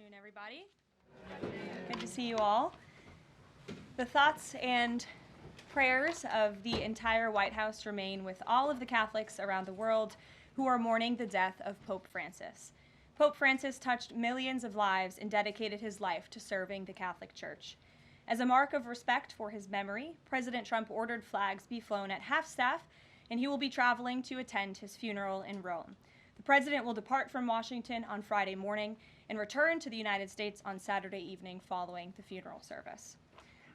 afternoon, everybody. Good to see you all. The thoughts and prayers of the entire White House remain with all of the Catholics around the world who are mourning the death of Pope Francis. Pope Francis touched millions of lives and dedicated his life to serving the Catholic Church. As a mark of respect for his memory, President Trump ordered flags be flown at half-staff, and he will be traveling to attend his funeral in Rome. The president will depart from Washington on Friday morning and return to the United States on Saturday evening following the funeral service.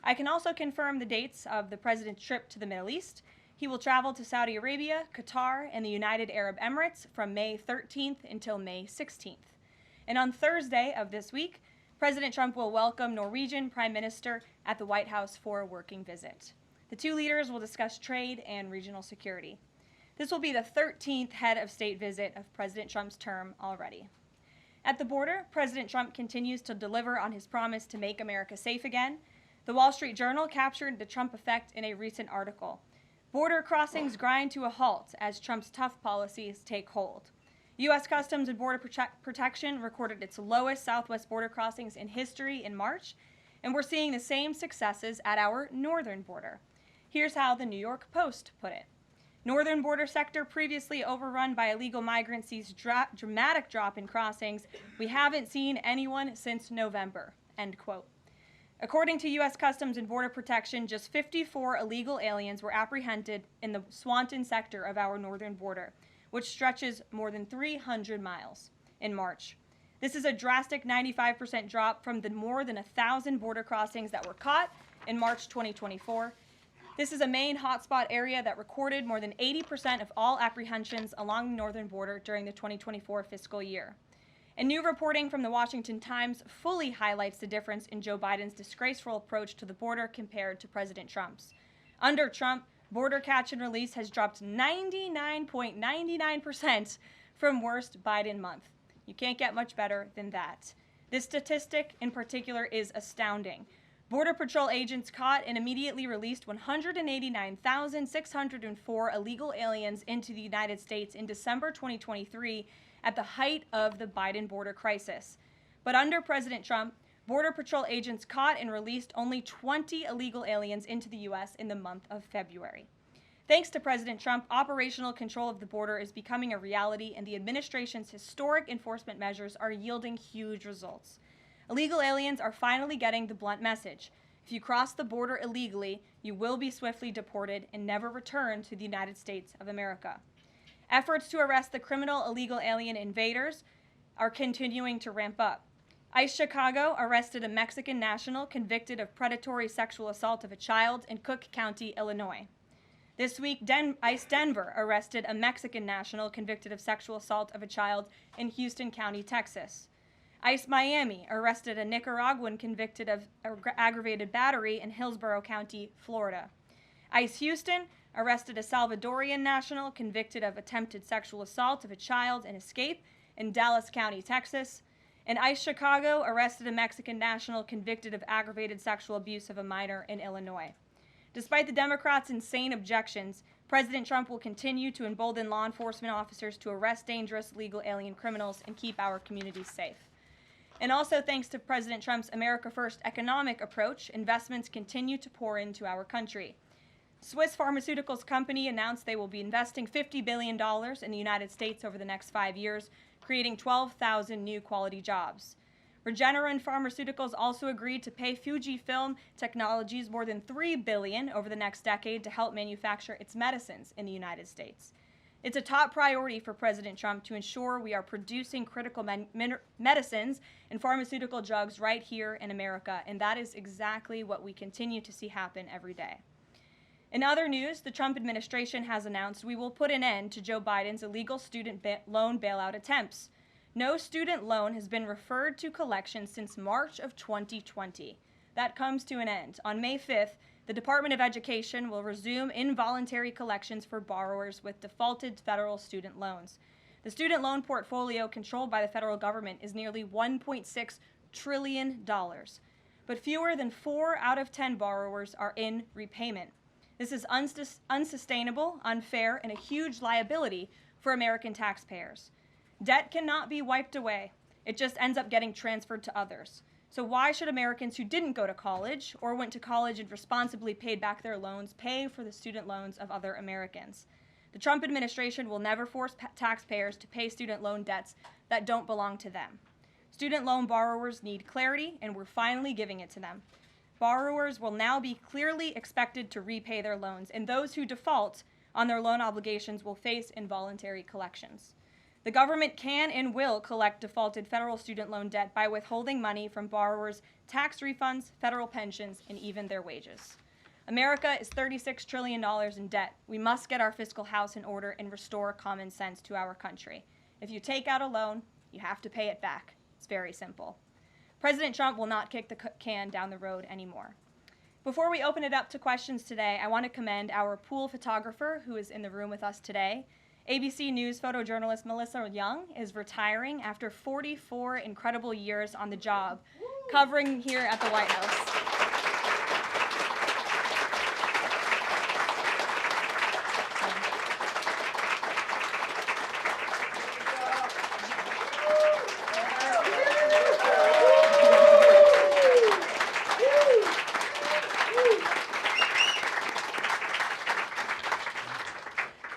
I can also confirm the dates of the president's trip to the Middle East. He will travel to Saudi Arabia, Qatar, and the United Arab Emirates from May 13th until May 16th. And on Thursday of this week, President Trump will welcome Norwegian Prime Minister at the White House for a working visit. The two leaders will discuss trade and regional security. This will be the 13th head of state visit of President Trump's term already. At the border, President Trump continues to deliver on his promise to make America safe again. The Wall Street Journal captured the Trump effect in a recent article. Border crossings grind to a halt as Trump's tough policies take hold. U.S. Customs and Border Protection recorded its lowest southwest border crossings in history in March, and we're seeing the same successes at our northern border. Here's how the New York Post put it. Northern border sector previously overrun by illegal migrants sees dramatic drop in crossings. We haven't seen anyone since November, end quote. According to U.S. Customs and Border Protection, just 54 illegal aliens were apprehended in the Swanton sector of our northern border, which stretches more than 300 miles in March. This is a drastic 95% drop from the more than 1,000 border crossings that were caught in March 2024. This is a main hotspot area that recorded more than 80% of all apprehensions along the northern border during the 2024 fiscal year. And new reporting from the Washington Times fully highlights the difference in Joe Biden's disgraceful approach to the border compared to President Trump's. Under Trump, border catch and release has dropped 99.99% from worst Biden month. You can't get much better than that. This statistic in particular is astounding. Border Patrol agents caught and immediately released 189,604 illegal aliens into the United States in December 2023 at the height of the Biden border crisis. But under President Trump, Border Patrol agents caught and released only 20 illegal aliens into the U.S. in the month of February. Thanks to President Trump, operational control of the border is becoming a reality, and the administration's historic enforcement measures are yielding huge results. Illegal aliens are finally getting the blunt message. If you cross the border illegally, you will be swiftly deported and never return to the United States of America. Efforts to arrest the criminal illegal alien invaders are continuing to ramp up. ICE Chicago arrested a Mexican national convicted of predatory sexual assault of a child in Cook County, Illinois. This week, ICE Denver arrested a Mexican national convicted of sexual assault of a child in Houston County, Texas. ICE Miami arrested a Nicaraguan convicted of aggravated battery in Hillsborough County, Florida. ICE Houston arrested a Salvadorian national convicted of attempted sexual assault of a child in escape in Dallas County, Texas. And ICE Chicago arrested a Mexican national convicted of aggravated sexual abuse of a minor in Illinois. Despite the Democrats' insane objections, President Trump will continue to embolden law enforcement officers to arrest dangerous legal alien criminals and keep our communities safe. And also thanks to President Trump's America First economic approach, investments continue to pour into our country. Swiss pharmaceuticals company announced they will be investing $50 billion in the United States over the next 5 years, creating 12,000 new quality jobs. Regeneron Pharmaceuticals also agreed to pay Fujifilm Technologies more than $3 billion over the next decade to help manufacture its medicines in the United States. It's a top priority for President Trump to ensure we are producing critical medicines and pharmaceutical drugs right here in America, and that is exactly what we continue to see happen every day. In other news, the Trump administration has announced we will put an end to Joe Biden's illegal student loan bailout attempts. No student loan has been referred to collection since March of 2020. That comes to an end. On May 5th, the Department of Education will resume involuntary collections for borrowers with defaulted federal student loans. The student loan portfolio controlled by the federal government is nearly $1.6 trillion, but fewer than 4 out of 10 borrowers are in repayment. This is unsustainable, unfair, and a huge liability for American taxpayers. Debt cannot be wiped away. It just ends up getting transferred to others. So why should Americans who didn't go to college or went to college and responsibly paid back their loans pay for the student loans of other Americans? The Trump administration will never force taxpayers to pay student loan debts that don't belong to them. Student loan borrowers need clarity, and we're finally giving it to them. Borrowers will now be clearly expected to repay their loans, and those who default on their loan obligations will face involuntary collections. The government can and will collect defaulted federal student loan debt by withholding money from borrowers' tax refunds, federal pensions, and even their wages. America is $36 trillion in debt. We must get our fiscal house in order and restore common sense to our country. If you take out a loan, you have to pay it back. It's very simple. President Trump will not kick the can down the road anymore. Before we open it up to questions today, I want to commend our pool photographer who is in the room with us today. ABC News photojournalist Melissa Young is retiring after 44 incredible years on the job, covering here at the White House.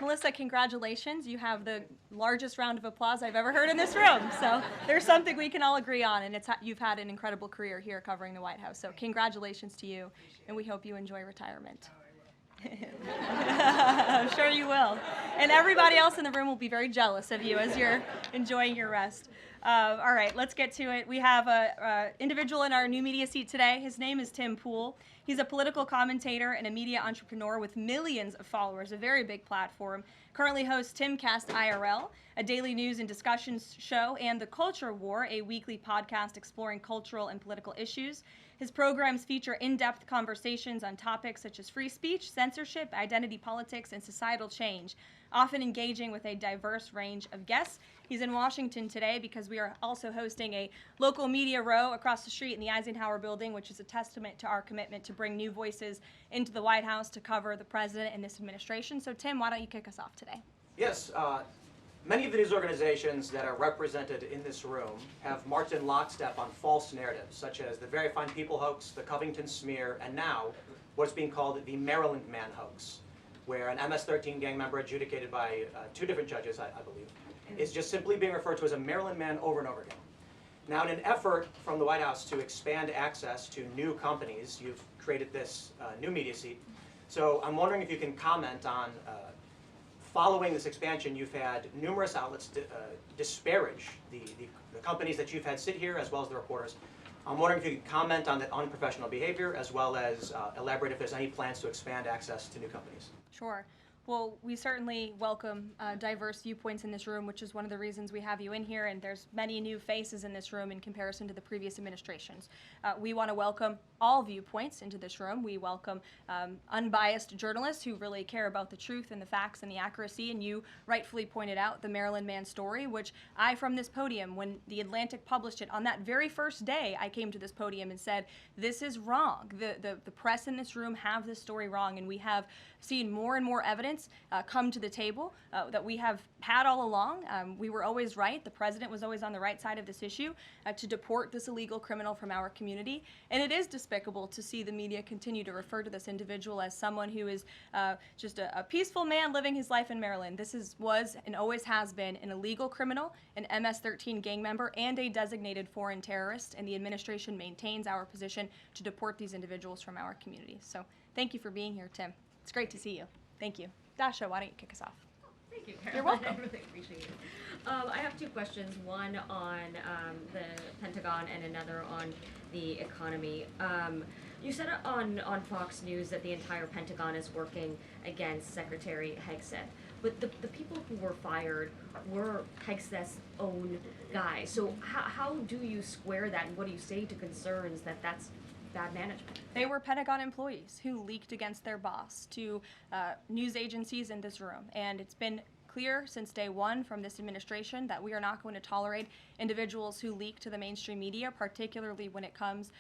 Melissa, congratulations. You have the largest round of applause I've ever heard in this room. So there's something we can all agree on, and you've had an incredible career here covering the White House. So congratulations to you, and we hope you enjoy retirement. I'm sure you will. And everybody else in the room will be very jealous of you as you're enjoying your rest. All right, let's get to it. We have an individual in our new media seat today. His name is Tim Pool. He's a political commentator and a media entrepreneur with millions of followers, a very big platform. Currently hosts Timcast IRL, a daily news and discussions show, and The Culture War, a weekly podcast exploring cultural and political issues. His programs feature in-depth conversations on topics such as free speech, censorship, identity politics, and societal change, often engaging with a diverse range of guests. He's in Washington today because we are also hosting a local media row across the street in the Eisenhower building, which is a testament to our commitment to bring new voices into the White House to cover the president and this administration. So Tim, why don't you kick us off today? Yes. Many of the news organizations that are represented in this room have marched in lockstep on false narratives, such as the Very Fine People hoax, the Covington smear, and now what's being called the Maryland Man hoax, where an MS-13 gang member adjudicated by two different judges, I believe, is just simply being referred to as a Maryland man over and over again. Now, in an effort from the White House to expand access to new companies, you've created this new media seat. So I'm wondering if you can comment on following this expansion, you've had numerous outlets disparage the companies that you've had sit here, as well as the reporters. I'm wondering if you could comment on that unprofessional behavior, as well as elaborate if there's any plans to expand access to new companies. Sure. Well, we certainly welcome diverse viewpoints in this room, which is one of the reasons we have you in here, and there's many new faces in this room in comparison to the previous administrations. We want to welcome all viewpoints into this room. We welcome unbiased journalists who really care about the truth and the facts and the accuracy, and you rightfully pointed out the Maryland Man story, which I, from this podium, when The Atlantic published it, on that very first day, I came to this podium and said, this is wrong. The press in this room have this story wrong, and we have seen more and more evidence come to the table that we have had all along. We were always right. The president was always on the right side of this issue to deport this illegal criminal from our community. And it is despicable to see the media continue to refer to this individual as someone who is just a peaceful man living his life in Maryland. This was and always has been an illegal criminal, an MS-13 gang member, and a designated foreign terrorist. And the administration maintains our position to deport these individuals from our communities. So thank you for being here, Tim. It's great to see you. Thank you. Dasha, why don't you kick us off? Thank you, Karoline. You're welcome. I really appreciate it. I have two questions, one on the Pentagon and another on the economy. You said on Fox News that the entire Pentagon is working against Secretary Hegseth, but the people who were fired were Hegseth's own guys. So how do you square that, and what do you say to concerns that that's bad management? They were Pentagon employees who leaked against their boss to news agencies in this room, and it's been clear since day one from this administration that we are not going to tolerate individuals who leak to the mainstream media, particularly when it comes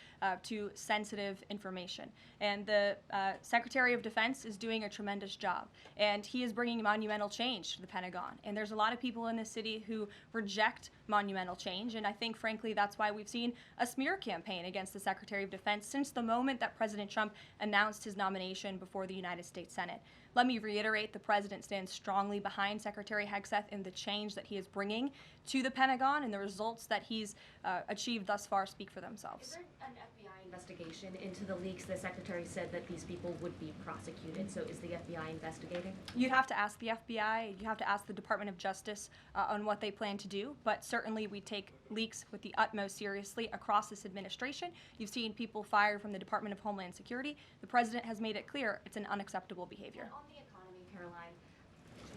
to sensitive information. And the Secretary of Defense is doing a tremendous job, and he is bringing monumental change to the Pentagon. And there's a lot of people in this city who reject monumental change, and I think, frankly, that's why we've seen a smear campaign against the Secretary of Defense since the moment that President Trump announced his nomination before the United States Senate. Let me reiterate, the president stands strongly behind Secretary Hegseth in the change that he is bringing to the Pentagon, and the results that he's achieved thus far speak for themselves. Is there an FBI investigation into the leaks? The secretary said that these people would be prosecuted, so is the FBI investigating? You'd have to ask the FBI, you have to ask the Department of Justice on what they plan to do, but certainly we take leaks with the utmost seriously across this administration. You've seen people fired from the Department of Homeland Security. The president has made it clear it's an unacceptable behavior. And on the economy, Caroline,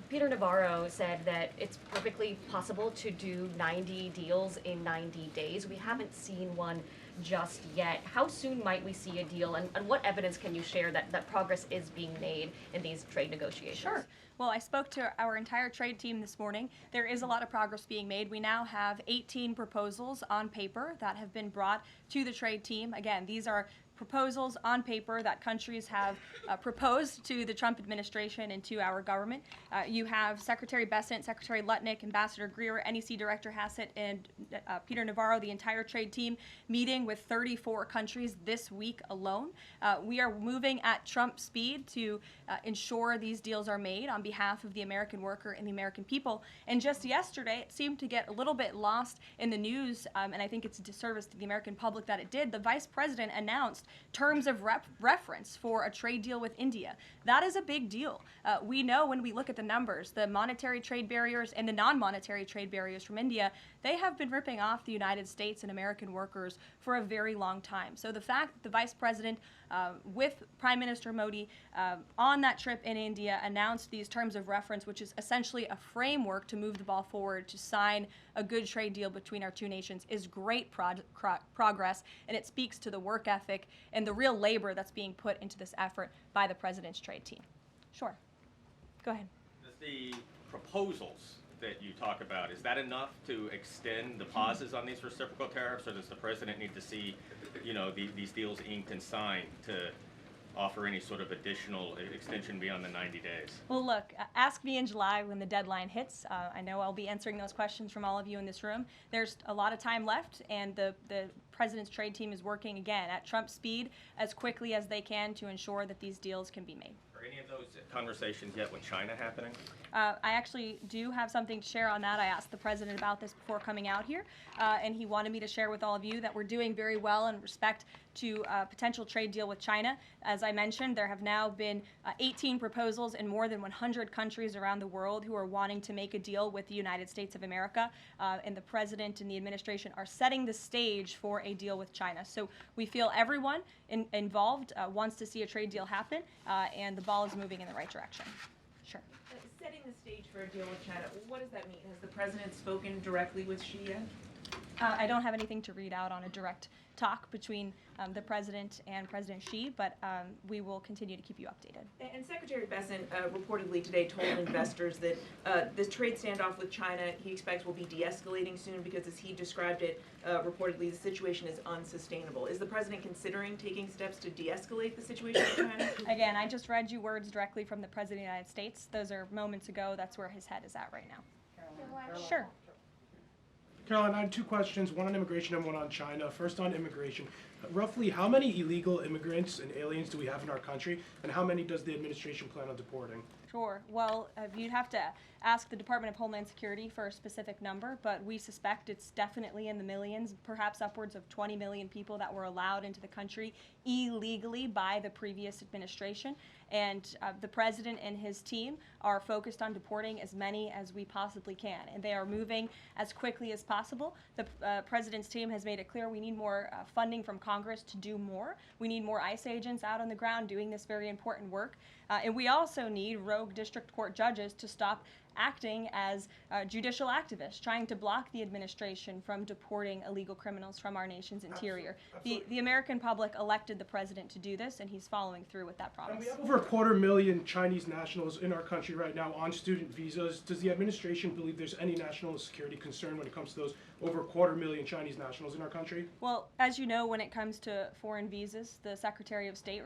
Peter Navarro said that it's perfectly possible to do 90 deals in 90 days. We haven't seen one just yet. How soon might we see a deal, and what evidence can you share that progress is being made in these trade negotiations? Sure. Well, I spoke to our entire trade team this morning. There is a lot of progress being made. We now have 18 proposals on paper that have been brought to the trade team. Again, these are proposals on paper that countries have proposed to the Trump administration and to our government. You have Secretary Bessent, Secretary Lutnick, Ambassador Greer, NEC Director Hassett, and Peter Navarro, the entire trade team, meeting with 34 countries this week alone. We are moving at Trump speed to ensure these deals are made on behalf of the American worker and the American people. And just yesterday, it seemed to get a little bit lost in the news, and I think it's a disservice to the American public that it did. The Vice President announced terms of reference for a trade deal with India. That is a big deal. We know when we look at the numbers, the monetary trade barriers and the non-monetary trade barriers from India, they have been ripping off the United States and American workers for a very long time. So the fact that the Vice President with Prime Minister Modi on that trip in India announced these terms of reference, which is essentially a framework to move the ball forward to sign a good trade deal between our two nations, is great progress, and it speaks to the work ethic and the real labor that's being put into this effort by the president's trade team. Sure. Go ahead. The proposals that you talk about, is that enough to extend the pauses on these reciprocal tariffs, or does the president need to see, these deals inked and signed to offer any sort of additional extension beyond the 90 days? Well, look, ask me in July when the deadline hits. I know I'll be answering those questions from all of you in this room. There's a lot of time left, and the president's trade team is working, again, at Trump speed as quickly as they can to ensure that these deals can be made. Are any of those conversations yet with China happening? I actually do have something to share on that. I asked the president about this before coming out here, and he wanted me to share with all of you that we're doing very well in respect to a potential trade deal with China. As I mentioned, there have now been 18 proposals in more than 100 countries around the world who are wanting to make a deal with the United States of America, and the president and the administration are setting the stage for a deal with China. So we feel everyone involved wants to see a trade deal happen, and the ball is moving in the right direction. Sure. Setting the stage for a deal with China, what does that mean? Has the president spoken directly with Xi yet? I don't have anything to read out on a direct talk between the president and President Xi, but we will continue to keep you updated. And Secretary Bessent reportedly today told investors that the trade standoff with China he expects will be de-escalating soon because, as he described it, reportedly the situation is unsustainable. Is the president considering taking steps to de-escalate the situation with China? Again, I just read you words directly from the President of the United States. Those are moments ago. That's where his head is at right now. Caroline. Sure. Caroline, I have two questions, one on immigration and one on China. First on immigration. Roughly how many illegal immigrants and aliens do we have in our country, and how many does the administration plan on deporting? Sure. Well, you'd have to ask the Department of Homeland Security for a specific number, but we suspect it's definitely in the millions, perhaps upwards of 20 million people that were allowed into the country illegally by the previous administration. And the president and his team are focused on deporting as many as we possibly can, and they are moving as quickly as possible. The president's team has made it clear we need more funding from Congress to do more. We need more ICE agents out on the ground doing this very important work. And we also need rogue district court judges to stop acting as judicial activists, trying to block the administration from deporting illegal criminals from our nation's interior. The American public elected the president to do this, and he's following through with that And promise. we have over 250,000 Chinese nationals in our country right now on student visas. Does the administration believe there's any national security concern when it comes to those over 250,000 Chinese nationals in our country? Well, as you know, when it comes to foreign visas, the Secretary of State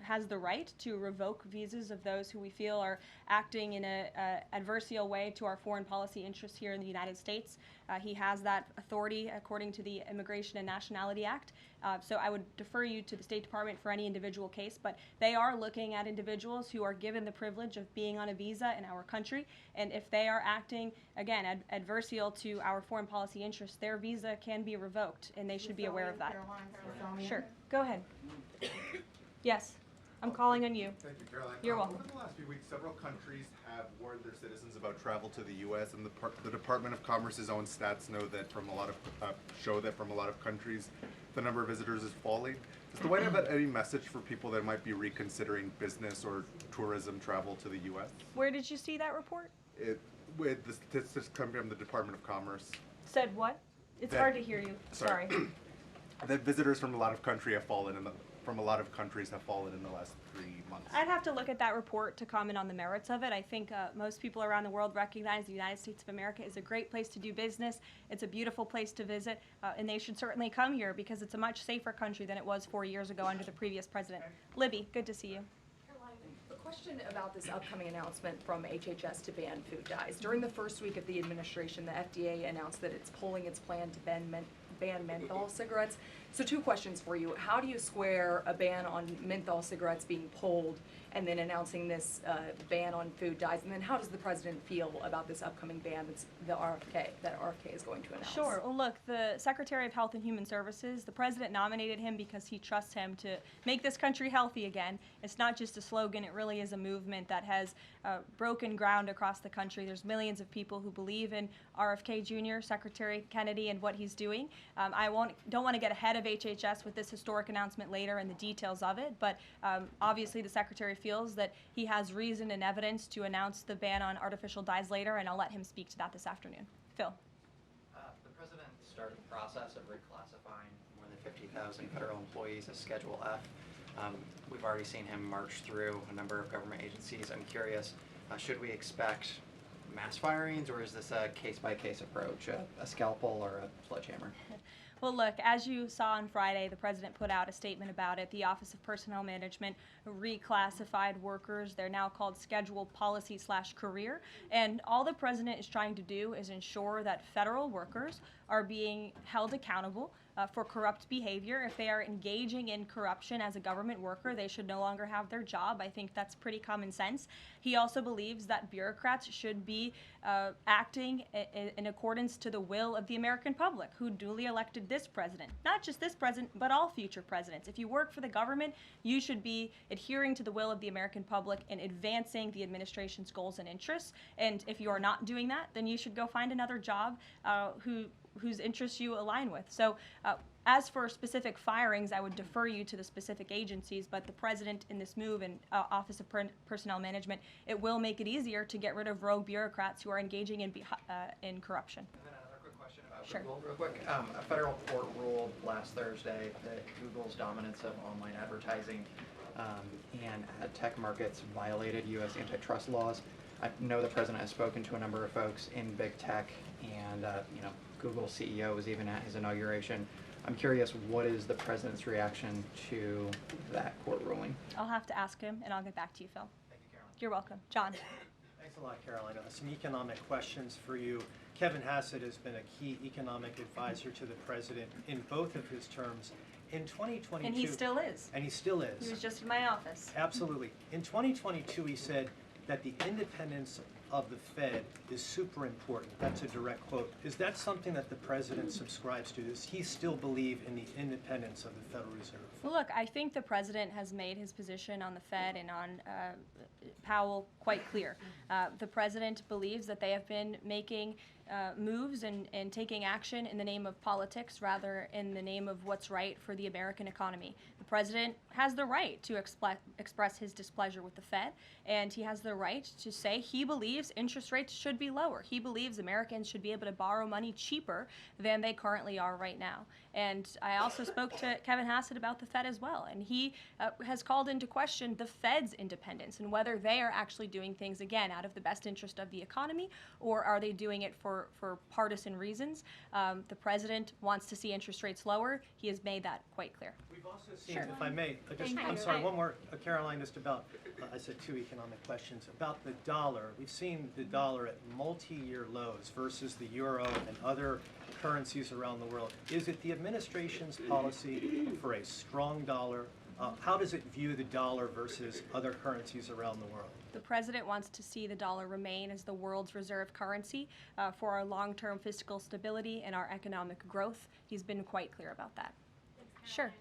has the right to revoke visas of those who we feel are acting in a adversarial way to our foreign policy interests here in the United States. He has that authority according to the Immigration and Nationality Act. So I would defer you to the State Department for any individual case, but they are looking at individuals who are given the privilege of being on a visa in our country, and if they are acting, again, adversarial to our foreign policy interests, their visa can be revoked, and they should be aware of that. Sure, go ahead. Yes, I'm calling on you. Thank you, Caroline. You're welcome. Over the last few weeks, several countries have warned their citizens about travel to the U.S., and the Department of Commerce's own stats know that show that from a lot of countries, the number of visitors is falling. Does the White House have any message for people that might be reconsidering business or tourism travel to the U.S.? Where did you see that report? With the statistics coming from the Department of Commerce, Said what? It's That- hard to hear you. Sorry. that visitors from a lot of countries have fallen in the last 3 months. I'd have to look at that report to comment on the merits of it. I think most people around the world recognize the United States of America is a great place to do business. It's a beautiful place to visit, and they should certainly come here because it's a much safer country than it was 4 years ago under the previous president. Libby, good to see you. A question about this upcoming announcement from HHS to ban food dyes. During the first week of the administration, the FDA announced that it's pulling its plan to ban menthol cigarettes. So 2 questions for you. How do you square a ban on menthol cigarettes being pulled and then announcing this ban on food dyes? And then how does the president feel about this upcoming ban that RFK is going to announce? Sure. Well, look, the Secretary of Health and Human Services, the president nominated him because he trusts him to make this country healthy again. It's not just a slogan, it really is a movement that has broken ground across the country. There's millions of people who believe in RFK Jr., Secretary Kennedy, and what he's doing. I don't want to get ahead of HHS with this historic announcement later and the details of it, but obviously the Secretary feels that he has reason and evidence to announce the ban on artificial dyes later, and I'll let him speak to that this afternoon. Phil. The president started the process of reclassifying more than 50,000 federal employees as Schedule F. We've already seen him march through a number of government agencies. I'm curious, should we expect mass firings, or is this a case-by-case approach, a scalpel or a sledgehammer? Well, look, as you saw on Friday, the president put out a statement about it. The Office of Personnel Management reclassified workers. They're now called Scheduled Policy/Career. And all the president is trying to do is ensure that federal workers are being held accountable for corrupt behavior. If they are engaging in corruption as a government worker, they should no longer have their job. I think that's pretty common sense. He also believes that bureaucrats should be acting in accordance to the will of the American public, who duly elected this president. Not just this president, but all future presidents. If you work for the government, you should be adhering to the will of the American public and advancing the administration's goals and interests. And if you are not doing that, then you should go find another job whose interests you align with. So as for specific firings, I would defer you to the specific agencies, but the president in this move and Office of Personnel Management, it will make it easier to get rid of rogue bureaucrats who are engaging in corruption. And then another quick question about Sure. Google, real quick. A federal court ruled last Thursday that Google's dominance of online advertising and ad tech markets violated U.S. antitrust laws. I know the president has spoken to a number of folks in big tech, and Google's CEO was even at his inauguration. I'm curious, what is the president's reaction to that court ruling? I'll have to ask him, and I'll get back to you, Phil. Thank you, Caroline. You're welcome. John. Thanks a lot, Caroline. Some economic questions for you. Kevin Hassett has been a key economic advisor to the president in both of his terms. In 2022... And he still is. And he still is. He was just in my office. Absolutely. In 2022, he said that the independence of the Fed is super important. That's a direct quote. Is that something that the president subscribes to? Does he still believe in the independence of the Federal Reserve? Well, look, I think the president has made his position on the Fed and on Powell quite clear. The president believes that they have been making moves and taking action in the name of politics rather in the name of what's right for the American economy. The president has the right to express his displeasure with the Fed, and he has the right to say he believes interest rates should be lower. He believes Americans should be able to borrow money cheaper than they currently are right now. And I also spoke to Kevin Hassett about the Fed as well, and he has called into question the Fed's independence and whether they are actually doing things, again, out of the best interest of the economy, or are they doing it for partisan reasons. The president wants to see interest rates lower. He has made that quite clear. We've also seen, Sure. if I may, I'm sorry, one more, Caroline, just about, I said 2 economic questions. About the dollar, we've seen the dollar at multi-year lows versus the euro and other currencies around the world. Is it the administration's policy for a strong dollar? How does it view the dollar versus other currencies around the world? The president wants to see the dollar remain as the world's reserve currency for our long-term fiscal stability and our economic growth. He's been quite clear about that. Sure.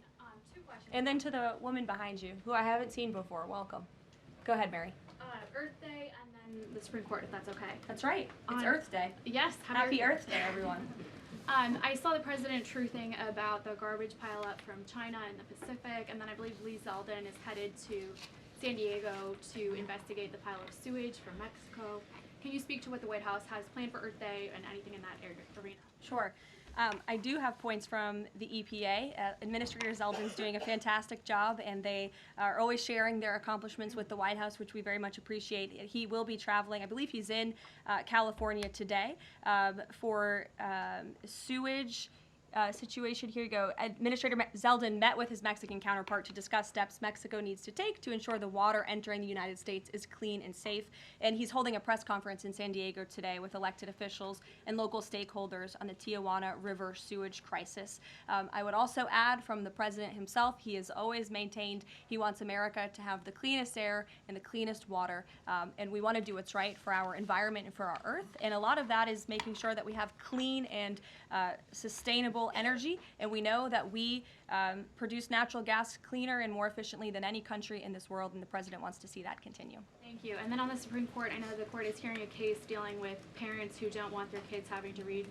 Two questions. And then to the woman behind you, who I haven't seen before, welcome. Go ahead, Mary. Earth Day and then the Supreme Court, if that's okay. That's right. It's On- Earth Day. Yes. Happy Earth Day, everyone. I saw the president truthing about the garbage pileup from China in the Pacific, and then I believe Lee Zeldin is headed to San Diego to investigate the pile of sewage from Mexico. Can you speak to what the White House has planned for Earth Day and anything in that arena? Sure. I do have points from the EPA. Administrator Zeldin's doing a fantastic job, and they are always sharing their accomplishments with the White House, which we very much appreciate. He will be traveling. I believe he's in California today for sewage situation. Here you go. Administrator Zeldin met with his Mexican counterpart to discuss steps Mexico needs to take to ensure the water entering the United States is clean and safe. And he's holding a press conference in San Diego today with elected officials and local stakeholders on the Tijuana River sewage crisis. I would also add from the president himself, he has always maintained he wants America to have the cleanest air and the cleanest water. And we want to do what's right for our environment and for our earth. And a lot of that is making sure that we have clean and sustainable energy, and we know that we produce natural gas cleaner and more efficiently than any country in this world, and the president wants to see that continue. Thank you. And then on the Supreme Court, I know the court is hearing a case dealing with parents who don't want their kids having to read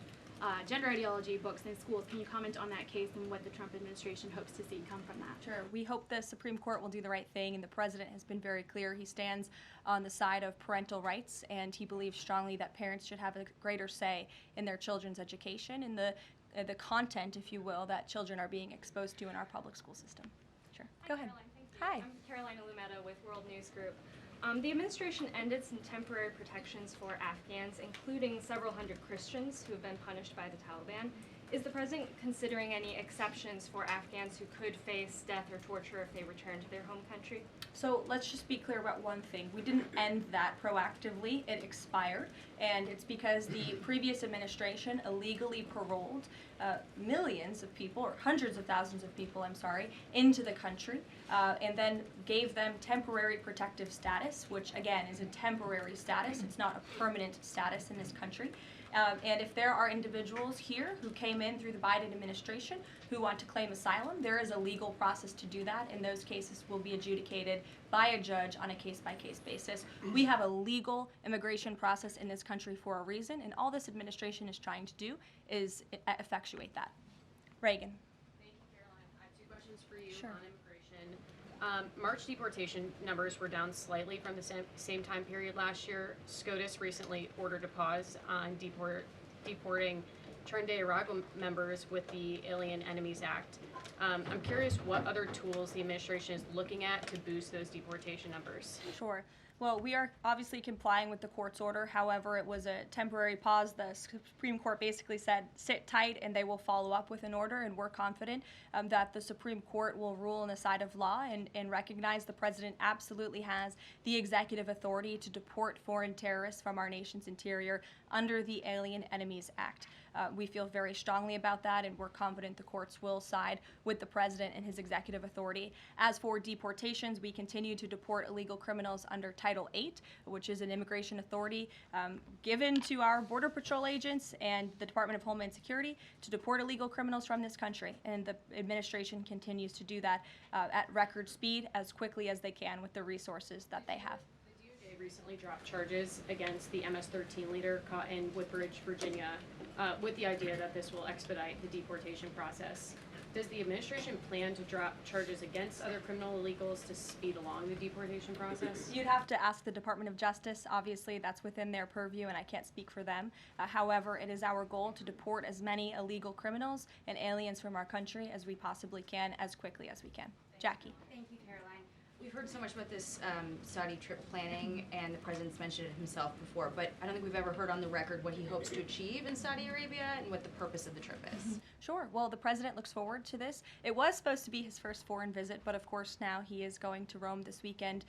gender ideology books in schools. Can you comment on that case and what the Trump administration hopes to see come from that? Sure. We hope the Supreme Court will do the right thing, and the president has been very clear. He stands on the side of parental rights, and he believes strongly that parents should have a greater say in their children's education and the content, if you will, that children are being exposed to in our public school system. Sure. Go ahead. Caroline, thank you. Hi. I'm Karoline Leavitt with World News Group. The administration ended some temporary protections for Afghans, including several hundred Christians who have been punished by the Taliban. Is the president considering any exceptions for Afghans who could face death or torture if they return to their home country? So let's just be clear about one thing. We didn't end that proactively. It expired, and it's because the previous administration illegally paroled millions of people, or hundreds of thousands of people, I'm sorry, into the country, and then gave them temporary protective status, which again is a temporary status. It's not a permanent status in this country. And if there are individuals here who came in through the Biden administration who want to claim asylum, there is a legal process to do that, and those cases will be adjudicated by a judge on a case-by-case basis. We have a legal immigration process in this country for a reason, and all this administration is trying to do is effectuate that. Reagan. Thank you, Caroline. I have two questions for you Sure. on immigration. March deportation numbers were down slightly from the same time period last year. SCOTUS recently ordered a pause on deporting Trinidad members with the Alien Enemies Act. I'm curious what other tools the administration is looking at to boost those deportation numbers. Sure. Well, we are obviously complying with the court's order. However, it was a temporary pause. The Supreme Court basically said, sit tight, and they will follow up with an order, and we're confident that the Supreme Court will rule on the side of law and recognize the president absolutely has the executive authority to deport foreign terrorists from our nation's interior under the Alien Enemies Act. We feel very strongly about that, and we're confident the courts will side with the president and his executive authority. As for deportations, we continue to deport illegal criminals under Title VIII, which is an immigration authority given to our Border Patrol agents and the Department of Homeland Security to deport illegal criminals from this country. And the administration continues to do that at record speed as quickly as they can with the resources that they have. The DOJ recently dropped charges against the MS-13 leader caught in Woodbridge, Virginia, with the idea that this will expedite the deportation process. Does the administration plan to drop charges against other criminal illegals to speed along the deportation process? You'd have to ask the Department of Justice. Obviously, that's within their purview, and I can't speak for them. However, it is our goal to deport as many illegal criminals and aliens from our country as we possibly can, as quickly as we can. Jackie. Thank you, Caroline. We've heard so much about this Saudi trip planning, and the president's mentioned it himself before, but I don't think we've ever heard on the record what he hopes to achieve in Saudi Arabia and what the purpose of the trip is. Sure. Well, the president looks forward to this. It was supposed to be his first foreign visit, but of course now he is going to Rome this weekend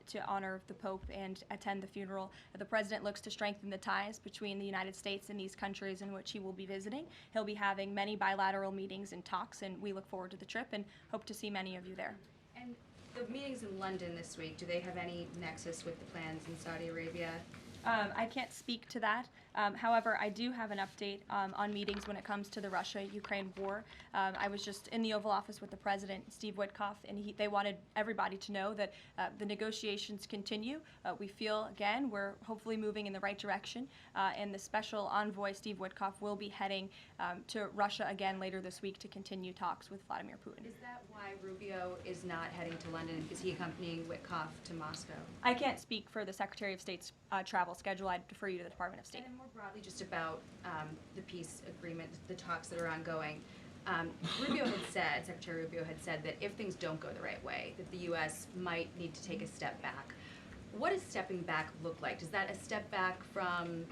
to honor the Pope and attend the funeral. The president looks to strengthen the ties between the United States and these countries in which he will be visiting. He'll be having many bilateral meetings and talks, and we look forward to the trip and hope to see many of you there. And the meetings in London this week, do they have any nexus with the plans in Saudi Arabia? I can't speak to that. However, I do have an update on meetings when it comes to the Russia-Ukraine war. I was just in the Oval Office with the President, Steve Witkoff, and they wanted everybody to know that the negotiations continue. We feel, again, we're hopefully moving in the right direction, and the Special Envoy, Steve Witkoff, will be heading to Russia again later this week to continue talks with Vladimir Putin. Is that why Rubio is not heading to London? Is he accompanying Witkoff to Moscow? I can't speak for the Secretary of State's travel schedule. I'd defer you to the Department of State. And then more broadly, just about the peace agreement, the talks that are ongoing. Rubio had said, Secretary Rubio had said that if things don't go the right way, that the U.S. might need to take a step back. What does stepping back look like? Is that a step back from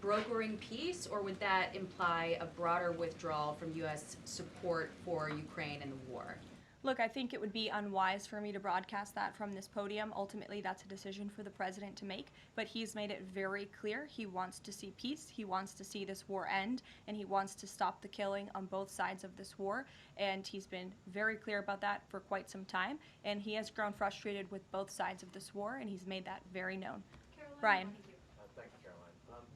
brokering peace, or would that imply a broader withdrawal from U.S. support for Ukraine and the war? Look, I think it would be unwise for me to broadcast that from this podium. Ultimately, that's a decision for the president to make, but he's made it very clear he wants to see peace, he wants to see this war end, and he wants to stop the killing on both sides of this war, and he's been very clear about that for quite some time, and he has grown frustrated with both sides of this war, and he's made that very known. Caroline, Brian. Thank you, Caroline.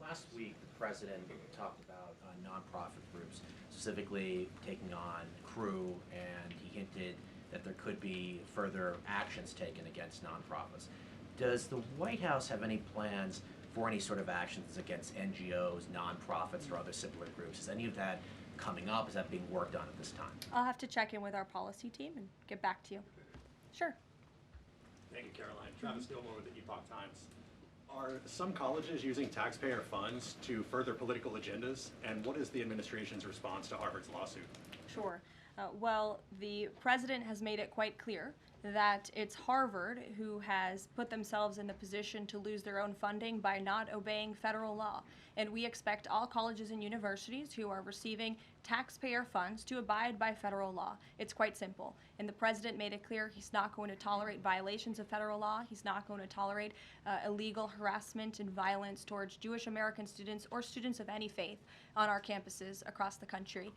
Last week, the president talked about nonprofit groups, specifically taking on crew, and he hinted that there could be further actions taken against nonprofits. Does the White House have any plans for any sort of actions against NGOs, nonprofits, or other similar groups? Is any of that coming up? Is that being worked on at this time? I'll have to check in with our policy team and get back to you. Sure. Thank you, Caroline. Travis Gilmore with the Epoch Times. Are some colleges using taxpayer funds to further political agendas? And what is the administration's response to Harvard's lawsuit? Sure. Well, the president has made it quite clear that it's Harvard who has put themselves in the position to lose their own funding by not obeying federal law. And we expect all colleges and universities who are receiving taxpayer funds to abide by federal law. It's quite simple. And the president made it clear he's not going to tolerate violations of federal law. He's not going to tolerate illegal harassment and violence towards Jewish American students or students of any faith on our campuses across the country.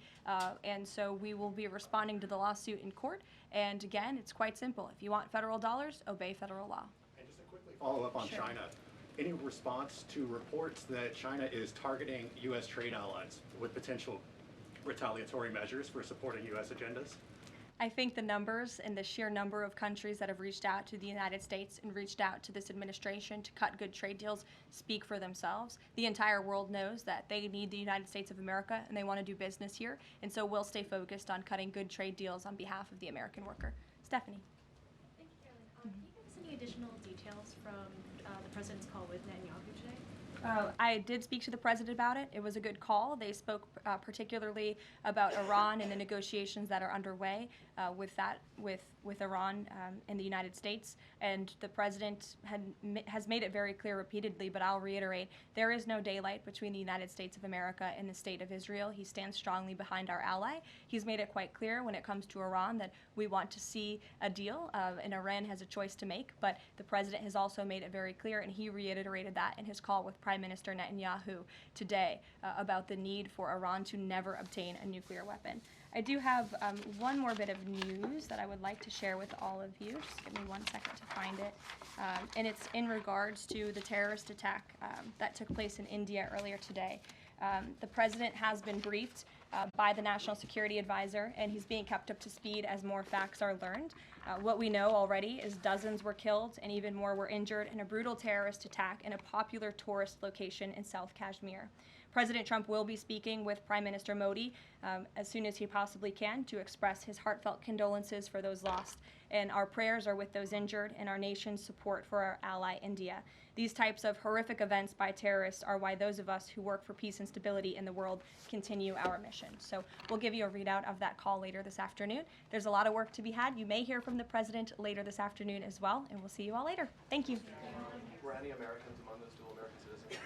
And so we will be responding to the lawsuit in court. And again, it's quite simple. If you want federal dollars, obey federal law. And just to quickly follow up on China, any response to reports that China is targeting U.S. trade allies with potential retaliatory measures for supporting U.S. agendas? I think the numbers and the sheer number of countries that have reached out to the United States and reached out to this administration to cut good trade deals speak for themselves. The entire world knows that they need the United States of America and they want to do business here, and so we'll stay focused on cutting good trade deals on behalf of the American worker. Stephanie. Thank you, Caroline. Can you give us any additional details from the president's call with Netanyahu today? I did speak to the president about it. It was a good call. They spoke particularly about Iran and the negotiations that are underway with Iran and the United States. And the president has made it very clear repeatedly, but I'll reiterate, there is no daylight between the United States of America and the state of Israel. He stands strongly behind our ally. He's made it quite clear when it comes to Iran that we want to see a deal, and Iran has a choice to make. But the president has also made it very clear, and he reiterated that in his call with Prime Minister Netanyahu today about the need for Iran to never obtain a nuclear weapon. I do have one more bit of news that I would like to share with all of you. Just give me 1 second to find it. And it's in regards to the terrorist attack that took place in India earlier today. The president has been briefed by the National Security Advisor, and he's being kept up to speed as more facts are learned. What we know already is dozens were killed and even more were injured in a brutal terrorist attack in a popular tourist location in South Kashmir. President Trump will be speaking with Prime Minister Modi as soon as he possibly can to express his heartfelt condolences for those lost. And our prayers are with those injured and our nation's support for our ally India. These types of horrific events by terrorists are why those of us who work for peace and stability in the world continue our mission. So we'll give you a readout of that call later this afternoon. There's a lot of work to be had. You may hear from the president later this afternoon as well, and we'll see you all later. Thank you. Were any Americans among those dual American citizens?